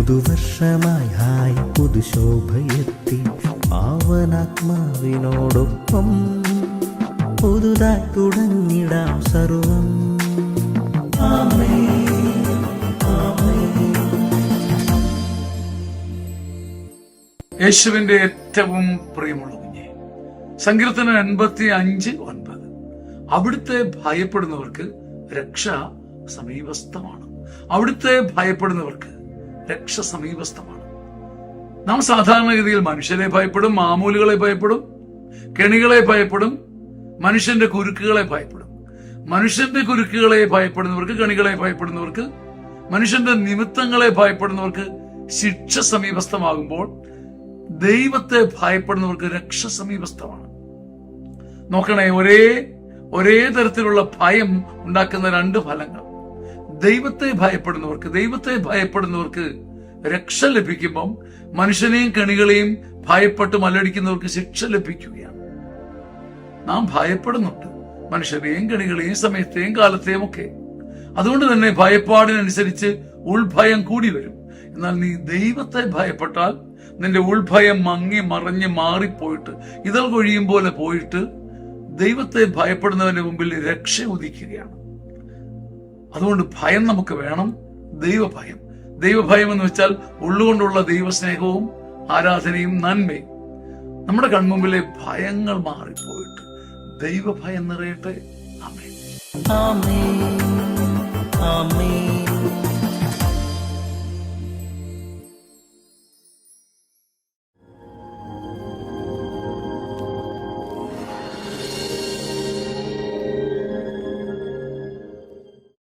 പുതുവർഷമായി hi പുതുശോഭയെത്തി പാവനാത്മാവിനോടൊപ്പം പുതുതായി തുടങ്ങിടാം സർവം. യേശുവിന്റെ ഏറ്റവും പ്രിയമുള്ള കുഞ്ഞെ, സങ്കീർത്തനം 85:9. അവിടുത്തെ ഭയപ്പെടുന്നവർക്ക് രക്ഷ സമീപസ്ഥമാണ്. അവിടുത്തെ ഭയപ്പെടുന്നവർക്ക് രക്ഷ സമീപസ്ഥമാണ്. നാം സാധാരണഗതിയിൽ മനുഷ്യരെ ഭയപ്പെടും, മാമൂലുകളെ ഭയപ്പെടും, കെണികളെ ഭയപ്പെടും, മനുഷ്യന്റെ കുരുക്കുകളെ ഭയപ്പെടും. മനുഷ്യന്റെ കുരുക്കുകളെ ഭയപ്പെടുന്നവർക്ക്, കെണികളെ ഭയപ്പെടുന്നവർക്ക്, മനുഷ്യന്റെ നിമിത്തങ്ങളെ ഭയപ്പെടുന്നവർക്ക് ശിക്ഷ സമീപസ്ഥമാകുമ്പോൾ ദൈവത്തെ ഭയപ്പെടുന്നവർക്ക് രക്ഷ സമീപസ്ഥമാണ്. നോക്കണേ, ഒരേ തരത്തിലുള്ള ഭയം ഉണ്ടാക്കുന്ന രണ്ട് ഫലങ്ങൾ. ദൈവത്തെ ഭയപ്പെടുന്നവർക്ക് രക്ഷ ലഭിക്കുമ്പം മനുഷ്യനെയും കെണികളെയും ഭയപ്പെട്ട് മല്ലടിക്കുന്നവർക്ക് ശിക്ഷ ലഭിക്കുകയാണ്. നാം ഭയപ്പെടുന്നുണ്ട് മനുഷ്യരെയും കെണികളെയും സമയത്തെയും കാലത്തെയും ഒക്കെ. അതുകൊണ്ട് തന്നെ ഭയപ്പാടിനനുസരിച്ച് ഉൾഭയം കൂടി വരും. എന്നാൽ നീ ദൈവത്തെ ഭയപ്പെട്ടാൽ നിന്റെ ഉൾഭയം മങ്ങി മറഞ്ഞ് മാറിപ്പോയിട്ട് ഇതൾ കൊഴിയും പോലെ പോയിട്ട് ദൈവത്തെ ഭയപ്പെടുന്നവന്റെ മുമ്പിൽ രക്ഷ ഉദിക്കുകയാണ്. അതുകൊണ്ട് ഭയം നമുക്ക് വേണം. ദൈവഭയം എന്ന് വെച്ചാൽ ഉള്ളുകൊണ്ടുള്ള ദൈവസ്നേഹവും ആരാധനയും നന്മയും. നമ്മുടെ കൺമുമ്പിലെ ഭയങ്ങൾ മാറിപ്പോയിട്ട് ദൈവഭയം നിറയട്ടെ. ആമേൻ. ആമേൻ. ആമേൻ.